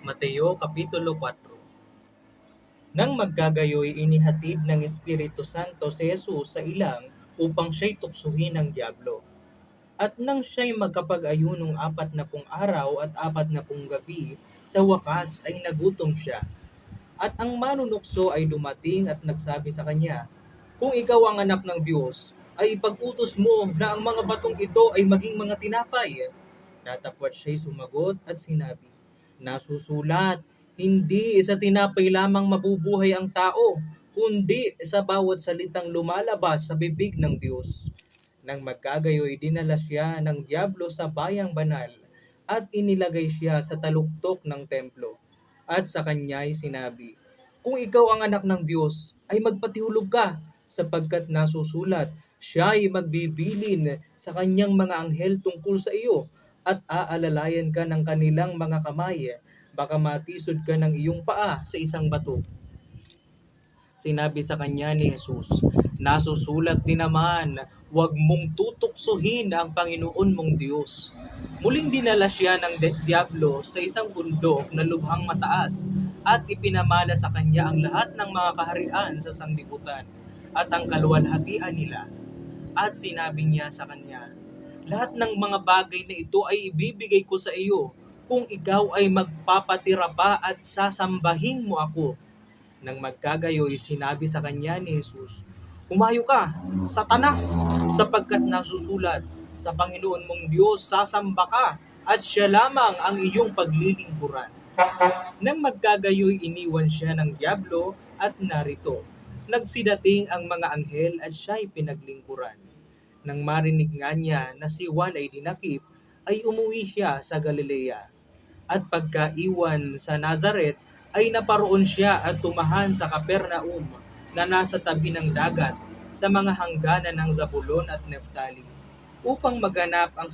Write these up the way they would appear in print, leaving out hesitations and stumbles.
Mateo Kapitulo 4. Nang magkagayoy inihatid ng Espiritu Santo si Jesus sa ilang upang siya'y tuksohin ng diablo. At nang siya'y magkapag-ayunong 40 araw at 40 gabi, sa wakas ay nagutom siya. At ang manunukso ay dumating at nagsabi sa kanya, "Kung ikaw ang anak ng Diyos, ay ipag-utos mo na ang mga batong ito ay maging mga tinapay." Natapwat siya'y sumagot at sinabi, "Nasusulat, hindi sa tinapay lamang mabubuhay ang tao, kundi sa bawat salitang lumalabas sa bibig ng Diyos." Nang magkagayoy, dinala siya ng diablo sa bayang banal at inilagay siya sa taluktok ng templo. At sa kanya'y sinabi, "Kung ikaw ang anak ng Diyos, ay magpatihulog ka, sapagkat nasusulat, siya ay magbibilin sa kanyang mga anghel tungkol sa iyo, at aalalayan ka ng kanilang mga kamay, baka matisod ka ng iyong paa sa isang bato." Sinabi sa kanya ni Jesus, "Nasusulat din naman, huwag mong tutuksohin ang Panginoon mong Diyos." Muling dinala siya ng diablo sa isang bundok na lubhang mataas at ipinamala sa kanya ang lahat ng mga kaharian sa sanglibutan at ang kaluwalhatian nila. At sinabi niya sa kanya, "Lahat ng mga bagay na ito ay ibibigay ko sa iyo kung ikaw ay magpapatira pa at sasambahin mo ako." Nang magkagayoy, sinabi sa kanya ni Jesus, "Humayo ka, Satanas, sapagkat nasusulat, sa Panginoon mong Diyos sasamba ka, at siya lamang ang iyong paglilingkuran." Nang magkagayoy, iniwan siya ng diablo at narito, nagsidating ang mga anghel at siya'y pinaglingkuran. Nang marinig nga niya na si Juan ay dinakip, ay umuwi siya sa Galilea. At pagkaiwan sa Nazaret, ay naparoon siya at tumahan sa Capernaum na nasa tabi ng dagat sa mga hangganan ng Zabulon at Neftali, upang maganap ang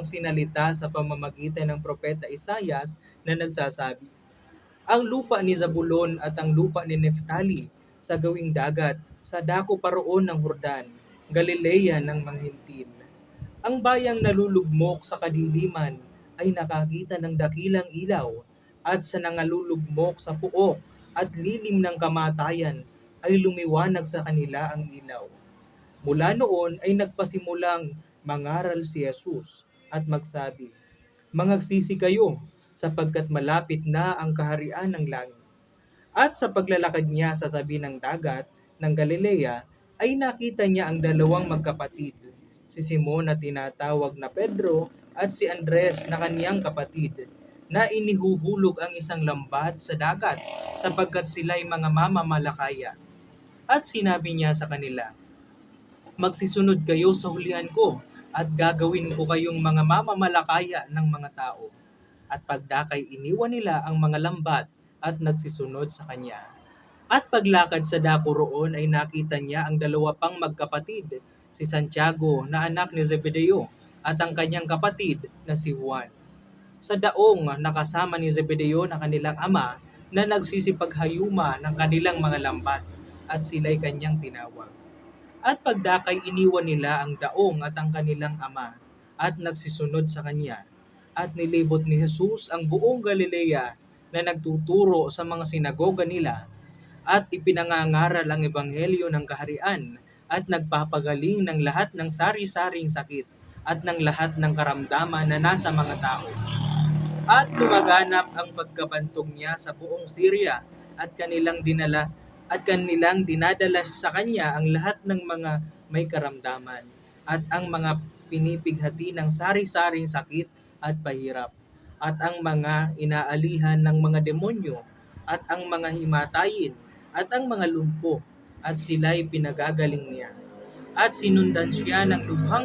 sinalita sa pamamagitan ng propeta Isaias na nagsasabi, "Ang lupa ni Zabulon at ang lupa ni Neftali sa gawing dagat, sa dako paroon ng Hordan, Galilea ng mga Hentil. Ang bayang nalulugmok sa kadiliman ay nakakita ng dakilang ilaw, at sa nangalulugmok sa puok at lilim ng kamatayan ay lumiwanag sa kanila ang ilaw." Mula noon ay nagpasimulang mangaral si Jesus at magsabi, "Mangagsisi kayo, sapagkat malapit na ang kaharian ng langit." At sa paglalakad niya sa tabi ng dagat ng Galilea, ay nakita niya ang dalawang magkapatid, si Simon na tinatawag na Pedro at si Andres na kaniyang kapatid, na inihuhulog ang isang lambat sa dagat sapagkat sila'y mga mamamalakaya. At sinabi niya sa kanila, "Magsisunod kayo sa hulihan ko, at gagawin ko kayong mga mamamalakaya ng mga tao." At pagdakay, iniwan nila ang mga lambat at nagsisunod sa kanya. At paglakad sa dako roon ay nakita niya ang dalawa pang magkapatid, si Santiago na anak ni Zebedeo at ang kanyang kapatid na si Juan. Sa daong nakasama ni Zebedeo na kanilang ama, na nagsisipaghayuma ng kanilang mga lambat, at sila'y kanyang tinawag. At pagdakay, iniwan nila ang daong at ang kanilang ama at nagsisunod sa kanya. At nilibot ni Jesus ang buong Galilea na nagtuturo sa mga sinagoga nila at ipinangangaral ang ebanghelyo ng kaharian at nagpapagaling ng lahat ng sari-saring sakit at ng lahat ng karamdaman na nasa mga tao. At lumaganap ang pagkabantog niya sa buong Syria, at kanilang dinadala sa kanya ang lahat ng mga may karamdaman at ang mga pinipighati ng sari-saring sakit at pahirap, at ang mga inaalihan ng mga demonyo, at ang mga himatayin, at ang mga lumpo, at sila'y pinagagaling niya. At sinundan siya ng lubhang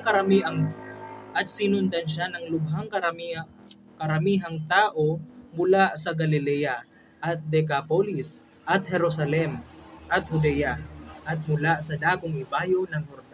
karamihang tao mula sa Galilea at Decapolis at Jerusalem at Judea at mula sa dagong ibayo ng Jordan.